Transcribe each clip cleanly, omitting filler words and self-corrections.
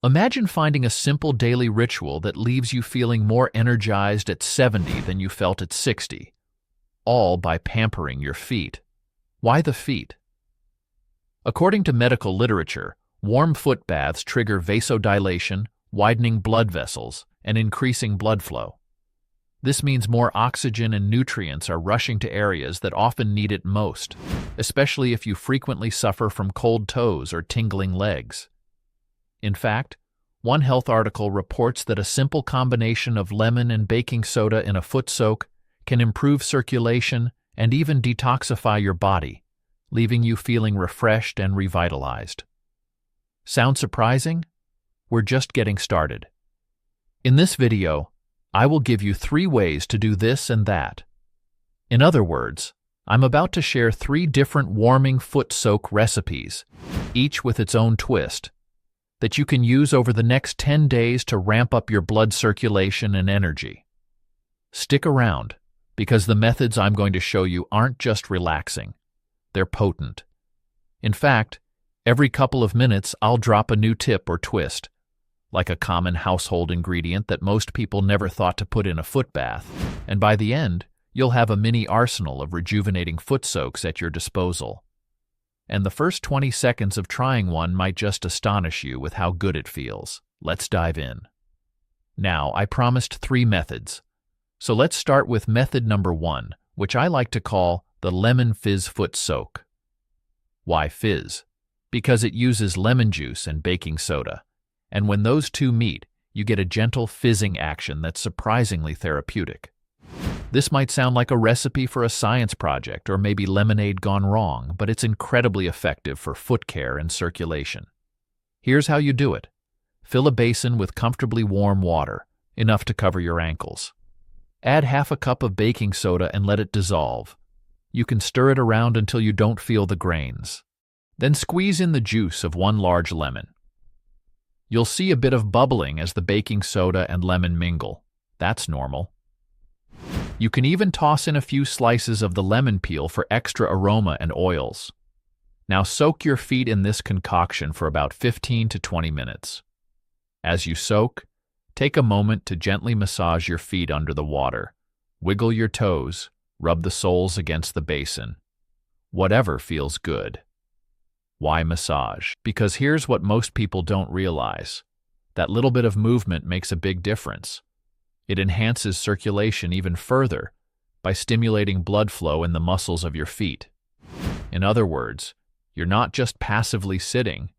Imagine finding a simple daily ritual that leaves you feeling more energized at 70 than you felt at 60, all by pampering your feet. Why the feet? According to medical literature, warm foot baths trigger vasodilation, widening blood vessels, and increasing blood flow. This means more oxygen and nutrients are rushing to areas that often need it most, especially if you frequently suffer from cold toes or tingling legs. In fact, one health article reports that a simple combination of lemon and baking soda in a foot soak can improve circulation and even detoxify your body, leaving you feeling refreshed and revitalized. Sound surprising? We're just getting started. In this video, I will give you 3 ways to do this and that. In other words, I'm about to share 3 different warming foot soak recipes, each with its own twist, that you can use over the next 10 days to ramp up your blood circulation and energy. Stick around, because the methods I'm going to show you aren't just relaxing, they're potent. In fact, every couple of minutes I'll drop a new tip or twist, like a common household ingredient that most people never thought to put in a foot bath, and by the end, you'll have a mini arsenal of rejuvenating foot soaks at your disposal. And the first 20 seconds of trying one might just astonish you with how good it feels. Let's dive in. Now, I promised 3 methods, so let's start with method number 1, which I like to call the lemon fizz foot soak. Why fizz? Because it uses lemon juice and baking soda. And when those two meet, you get a gentle fizzing action that's surprisingly therapeutic. This might sound like a recipe for a science project or maybe lemonade gone wrong, but it's incredibly effective for foot care and circulation. Here's how you do it. Fill a basin with comfortably warm water, enough to cover your ankles. Add half a cup of baking soda and let it dissolve. You can stir it around until you don't feel the grains. Then squeeze in the juice of 1 large lemon. You'll see a bit of bubbling as the baking soda and lemon mingle. That's normal. You can even toss in a few slices of the lemon peel for extra aroma and oils. Now soak your feet in this concoction for about 15 to 20 minutes. As you soak, take a moment to gently massage your feet under the water. Wiggle your toes, rub the soles against the basin. Whatever feels good. Why massage? Because here's what most people don't realize. That little bit of movement makes a big difference. It enhances circulation even further by stimulating blood flow in the muscles of your feet. In other words, you're not just passively sitting,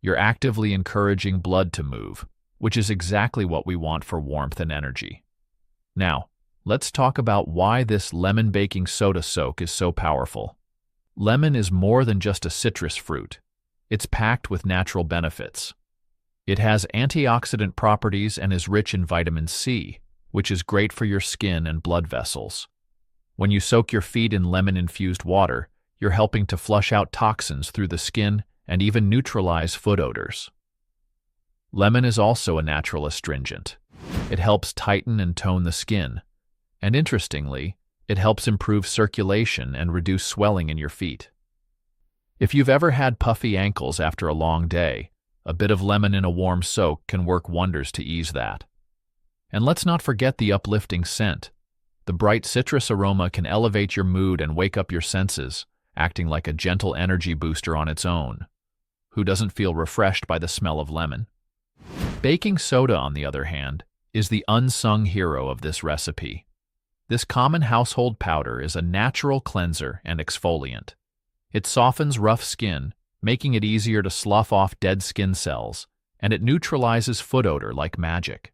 you're actively encouraging blood to move, which is exactly what we want for warmth and energy. Now, let's talk about why this lemon baking soda soak is so powerful. Lemon is more than just a citrus fruit. It's packed with natural benefits. It has antioxidant properties and is rich in vitamin C, which is great for your skin and blood vessels. When you soak your feet in lemon-infused water, you're helping to flush out toxins through the skin and even neutralize foot odors. Lemon is also a natural astringent. It helps tighten and tone the skin, and interestingly, it helps improve circulation and reduce swelling in your feet. If you've ever had puffy ankles after a long day, a bit of lemon in a warm soak can work wonders to ease that. And let's not forget the uplifting scent. The bright citrus aroma can elevate your mood and wake up your senses, acting like a gentle energy booster on its own. Who doesn't feel refreshed by the smell of lemon? Baking soda, on the other hand, is the unsung hero of this recipe. This common household powder is a natural cleanser and exfoliant. It softens rough skin, making it easier to slough off dead skin cells, and it neutralizes foot odor like magic.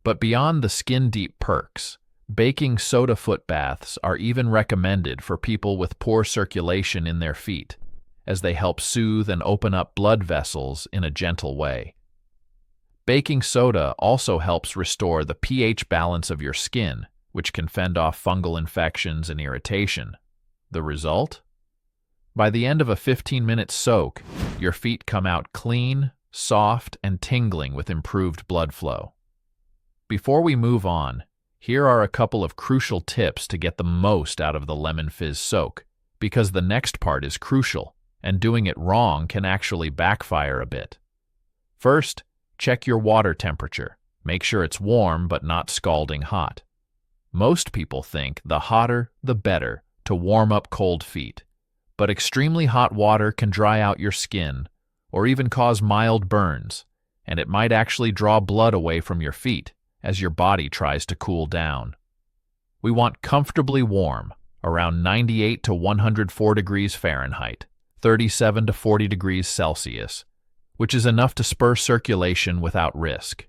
But beyond the skin-deep perks, baking soda foot baths are even recommended for people with poor circulation in their feet, as they help soothe and open up blood vessels in a gentle way. Baking soda also helps restore the pH balance of your skin, which can fend off fungal infections and irritation. The result? By the end of a 15-minute soak, your feet come out clean, soft, and tingling with improved blood flow. Before we move on, here are a couple of crucial tips to get the most out of the lemon fizz soak, because the next part is crucial, and doing it wrong can actually backfire a bit. First, check your water temperature. Make sure it's warm but not scalding hot. Most people think the hotter, the better to warm up cold feet. But extremely hot water can dry out your skin or even cause mild burns, and it might actually draw blood away from your feet as your body tries to cool down. We want comfortably warm, around 98 to 104 degrees Fahrenheit, 37 to 40 degrees Celsius, which is enough to spur circulation without risk.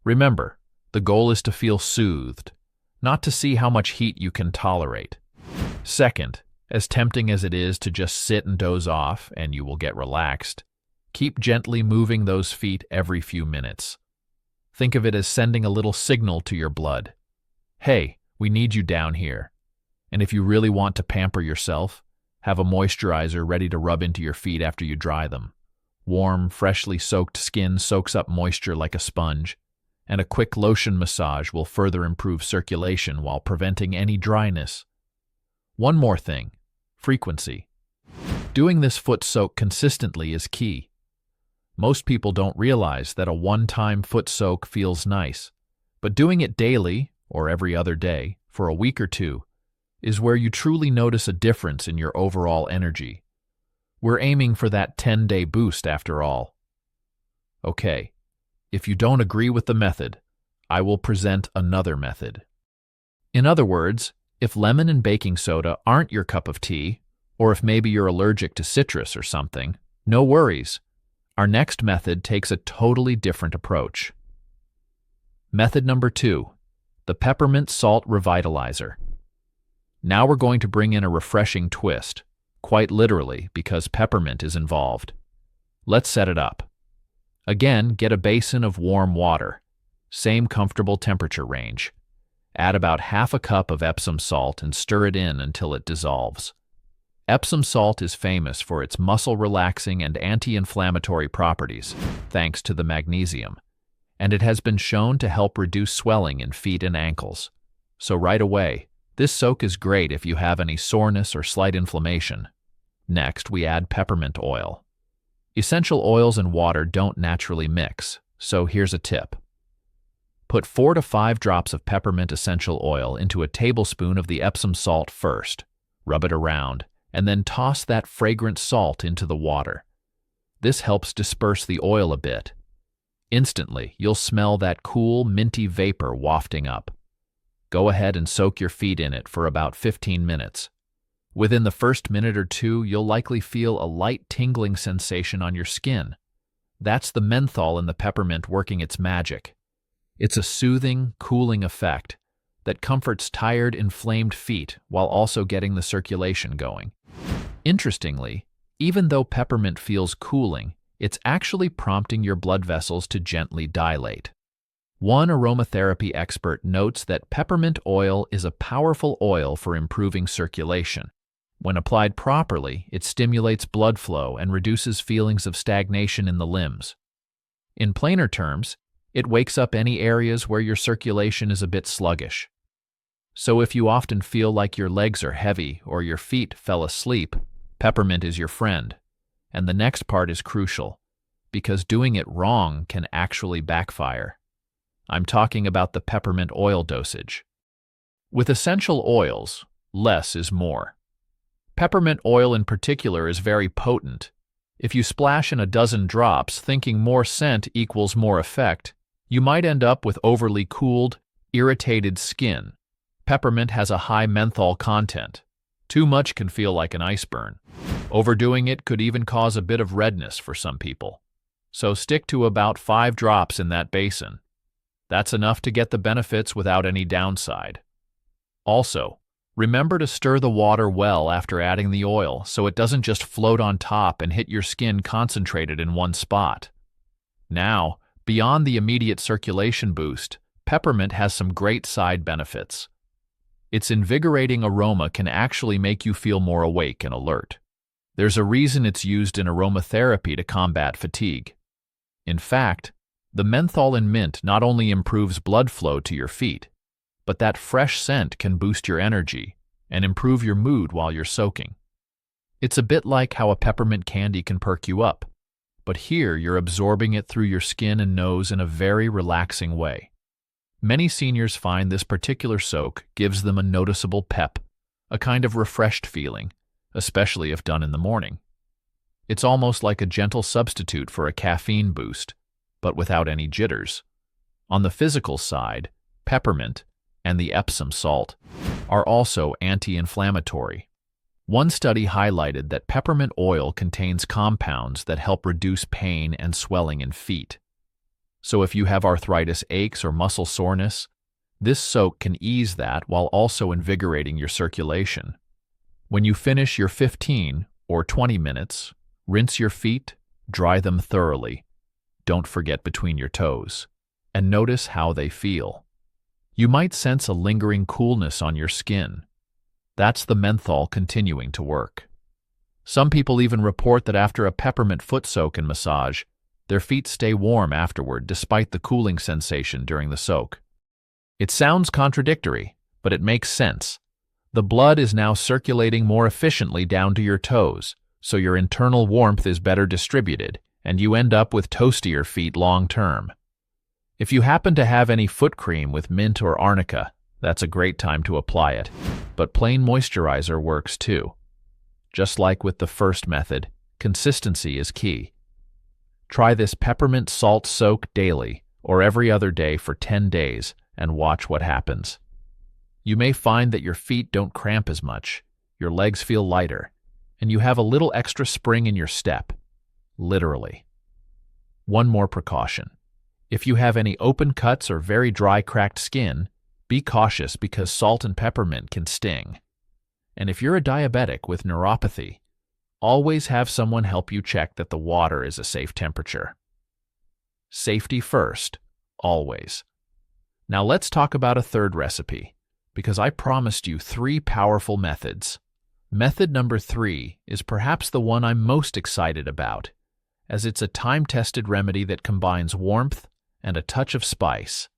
Remember, the goal is to feel soothed, not to see how much heat you can tolerate. Second, as tempting as it is to just sit and doze off and you will get relaxed, keep gently moving those feet every few minutes. Think of it as sending a little signal to your blood. Hey, we need you down here. And if you really want to pamper yourself, have a moisturizer ready to rub into your feet after you dry them. Warm, freshly soaked skin soaks up moisture like a sponge, and a quick lotion massage will further improve circulation while preventing any dryness. One more thing, frequency. Doing this foot soak consistently is key. Most people don't realize that a one-time foot soak feels nice, but doing it daily, or every other day, for a week or two, is where you truly notice a difference in your overall energy. We're aiming for that 10-day boost after all. Okay, if you don't agree with the method, I will present another method. In other words, if lemon and baking soda aren't your cup of tea, or if maybe you're allergic to citrus or something, no worries. Our next method takes a totally different approach. Method number 2, the Peppermint Salt Revitalizer. Now we're going to bring in a refreshing twist, quite literally because peppermint is involved. Let's set it up. Again, get a basin of warm water, same comfortable temperature range. Add about half a cup of Epsom salt and stir it in until it dissolves. Epsom salt is famous for its muscle-relaxing and anti-inflammatory properties, thanks to the magnesium, and it has been shown to help reduce swelling in feet and ankles. So right away, this soak is great if you have any soreness or slight inflammation. Next, we add peppermint oil. Essential oils and water don't naturally mix, so here's a tip. Put 4 to 5 drops of peppermint essential oil into a tablespoon of the Epsom salt first. Rub it around, and then toss that fragrant salt into the water. This helps disperse the oil a bit. Instantly, you'll smell that cool, minty vapor wafting up. Go ahead and soak your feet in it for about 15 minutes. Within the first minute or two, you'll likely feel a light tingling sensation on your skin. That's the menthol in the peppermint working its magic. It's a soothing, cooling effect that comforts tired, inflamed feet while also getting the circulation going. Interestingly, even though peppermint feels cooling, it's actually prompting your blood vessels to gently dilate. One aromatherapy expert notes that peppermint oil is a powerful oil for improving circulation. When applied properly, it stimulates blood flow and reduces feelings of stagnation in the limbs. In plainer terms, it wakes up any areas where your circulation is a bit sluggish. So if you often feel like your legs are heavy or your feet fell asleep, peppermint is your friend. And the next part is crucial, because doing it wrong can actually backfire. I'm talking about the peppermint oil dosage. With essential oils, less is more. Peppermint oil in particular is very potent. If you splash in a dozen drops thinking more scent equals more effect, you might end up with overly cooled, irritated skin. Peppermint has a high menthol content. Too much can feel like an ice burn. Overdoing it could even cause a bit of redness for some people. So stick to about 5 drops in that basin. That's enough to get the benefits without any downside. Also, remember to stir the water well after adding the oil so it doesn't just float on top and hit your skin concentrated in one spot. Now, beyond the immediate circulation boost, peppermint has some great side benefits. Its invigorating aroma can actually make you feel more awake and alert. There's a reason it's used in aromatherapy to combat fatigue. In fact, the menthol in mint not only improves blood flow to your feet, but that fresh scent can boost your energy and improve your mood while you're soaking. It's a bit like how a peppermint candy can perk you up. but here you're absorbing it through your skin and nose in a very relaxing way. Many seniors find this particular soak gives them a noticeable pep, a kind of refreshed feeling, especially if done in the morning. It's almost like a gentle substitute for a caffeine boost, but without any jitters. On the physical side, peppermint and the Epsom salt are also anti-inflammatory. One study highlighted that peppermint oil contains compounds that help reduce pain and swelling in feet. So if you have arthritis, aches, or muscle soreness, this soak can ease that while also invigorating your circulation. When you finish your 15 or 20 minutes, rinse your feet, dry them thoroughly. Don't forget between your toes, and notice how they feel. You might sense a lingering coolness on your skin. That's the menthol continuing to work. Some people even report that after a peppermint foot soak and massage, their feet stay warm afterward despite the cooling sensation during the soak. It sounds contradictory, but it makes sense. The blood is now circulating more efficiently down to your toes, so your internal warmth is better distributed, and you end up with toastier feet long term. If you happen to have any foot cream with mint or arnica, that's a great time to apply it, but plain moisturizer works too. Just like with the first method, consistency is key. Try this peppermint salt soak daily or every other day for 10 days and watch what happens. You may find that your feet don't cramp as much, your legs feel lighter, and you have a little extra spring in your step. Literally. One more precaution. If you have any open cuts or very dry, cracked skin, be cautious because salt and peppermint can sting. And if you're a diabetic with neuropathy, always have someone help you check that the water is a safe temperature. Safety first, always. Now let's talk about a third recipe, because I promised you 3 powerful methods. Method number 3 is perhaps the one I'm most excited about, as it's a time-tested remedy that combines warmth and a touch of spice.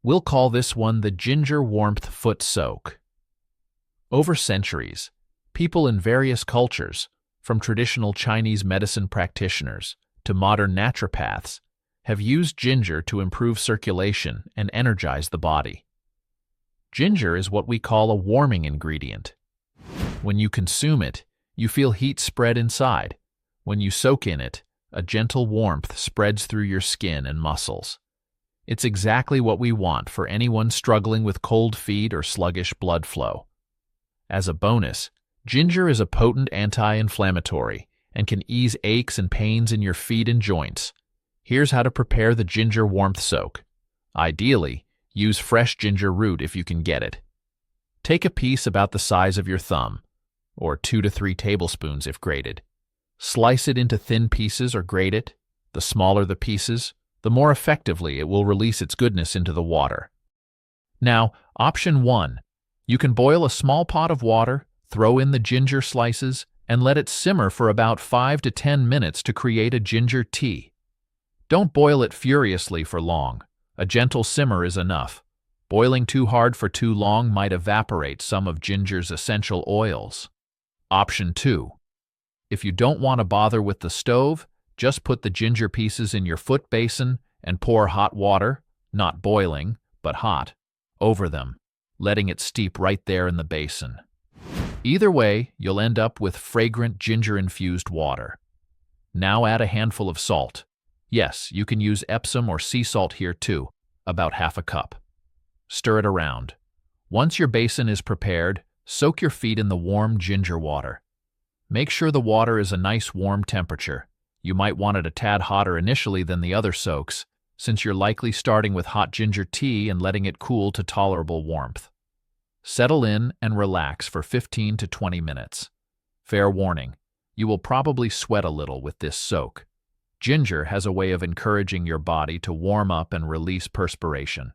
We'll call this one the ginger warmth foot soak. Over centuries, people in various cultures, from traditional Chinese medicine practitioners to modern naturopaths, have used ginger to improve circulation and energize the body. Ginger is what we call a warming ingredient. When you consume it, you feel heat spread inside. When you soak in it, a gentle warmth spreads through your skin and muscles. It's exactly what we want for anyone struggling with cold feet or sluggish blood flow. As a bonus, ginger is a potent anti-inflammatory and can ease aches and pains in your feet and joints. Here's how to prepare the ginger warmth soak. Ideally, use fresh ginger root if you can get it. Take a piece about the size of your thumb, or 2 to 3 tablespoons if grated. Slice it into thin pieces or grate it. The smaller the pieces, the more effectively it will release its goodness into the water. Now, option 1. You can boil a small pot of water, throw in the ginger slices, and let it simmer for about 5 to 10 minutes to create a ginger tea. Don't boil it furiously for long. A gentle simmer is enough. Boiling too hard for too long might evaporate some of ginger's essential oils. Option 2. If you don't want to bother with the stove, just put the ginger pieces in your foot basin and pour hot water, not boiling, but hot, over them, letting it steep right there in the basin. Either way, you'll end up with fragrant ginger-infused water. Now add a handful of salt. Yes, you can use Epsom or sea salt here too, about half a cup. Stir it around. Once your basin is prepared, soak your feet in the warm ginger water. Make sure the water is a nice warm temperature. You might want it a tad hotter initially than the other soaks, since you're likely starting with hot ginger tea and letting it cool to tolerable warmth. Settle in and relax for 15 to 20 minutes. Fair warning, you will probably sweat a little with this soak. Ginger has a way of encouraging your body to warm up and release perspiration.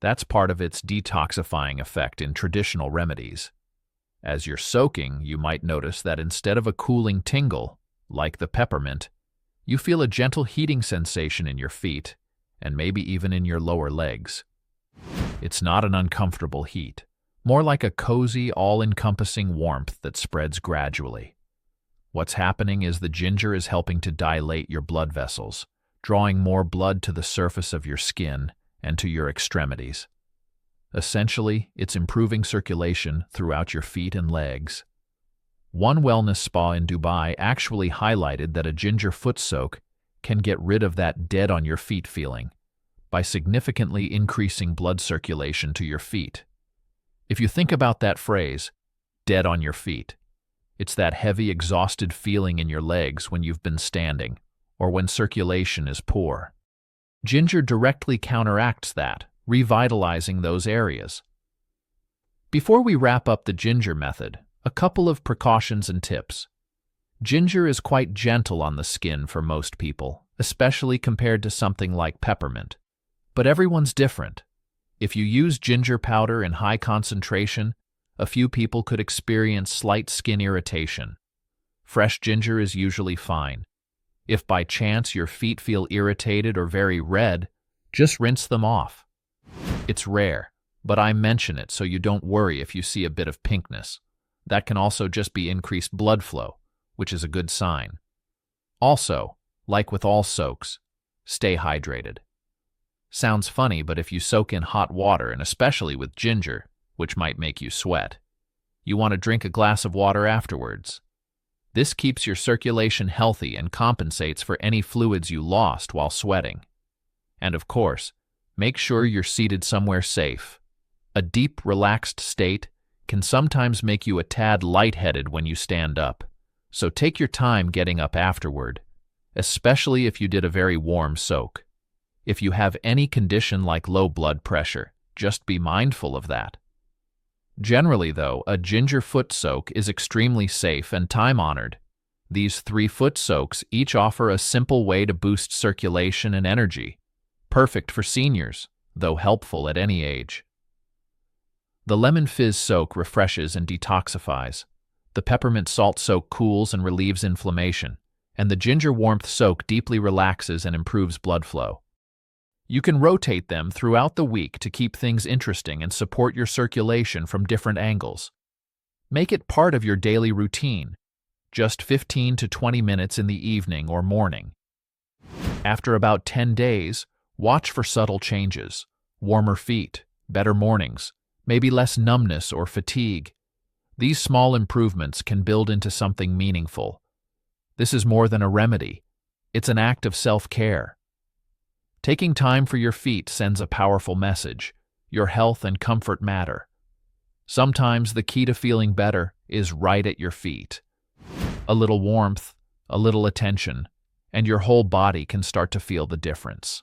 That's part of its detoxifying effect in traditional remedies. As you're soaking, you might notice that instead of a cooling tingle, like the peppermint, you feel a gentle heating sensation in your feet, and maybe even in your lower legs. It's not an uncomfortable heat, more like a cozy, all-encompassing warmth that spreads gradually. What's happening is the ginger is helping to dilate your blood vessels, drawing more blood to the surface of your skin and to your extremities. Essentially, it's improving circulation throughout your feet and legs. One wellness spa in Dubai actually highlighted that a ginger foot soak can get rid of that dead on your feet feeling by significantly increasing blood circulation to your feet. If you think about that phrase, dead on your feet, it's that heavy, exhausted feeling in your legs when you've been standing or when circulation is poor. Ginger directly counteracts that, revitalizing those areas. Before we wrap up the ginger method, a couple of precautions and tips. Ginger is quite gentle on the skin for most people, especially compared to something like peppermint. But everyone's different. If you use ginger powder in high concentration, a few people could experience slight skin irritation. Fresh ginger is usually fine. If by chance your feet feel irritated or very red, just rinse them off. It's rare, but I mention it so you don't worry if you see a bit of pinkness. That can also just be increased blood flow, which is a good sign. Also, like with all soaks, stay hydrated. Sounds funny, but if you soak in hot water, and especially with ginger, which might make you sweat, you want to drink a glass of water afterwards. This keeps your circulation healthy and compensates for any fluids you lost while sweating. And of course, make sure you're seated somewhere safe. A deep, relaxed state can sometimes make you a tad lightheaded when you stand up, so take your time getting up afterward, especially if you did a very warm soak. If you have any condition like low blood pressure, just be mindful of that. Generally, though, a ginger foot soak is extremely safe and time-honored. These 3 foot soaks each offer a simple way to boost circulation and energy, perfect for seniors, though helpful at any age. The lemon fizz soak refreshes and detoxifies. The peppermint salt soak cools and relieves inflammation, and the ginger warmth soak deeply relaxes and improves blood flow. You can rotate them throughout the week to keep things interesting and support your circulation from different angles. Make it part of your daily routine, just 15 to 20 minutes in the evening or morning. After about 10 days, watch for subtle changes: warmer feet, better mornings, maybe less numbness or fatigue. These small improvements can build into something meaningful. This is more than a remedy. It's an act of self-care. Taking time for your feet sends a powerful message. Your health and comfort matter. Sometimes the key to feeling better is right at your feet. A little warmth, a little attention, and your whole body can start to feel the difference.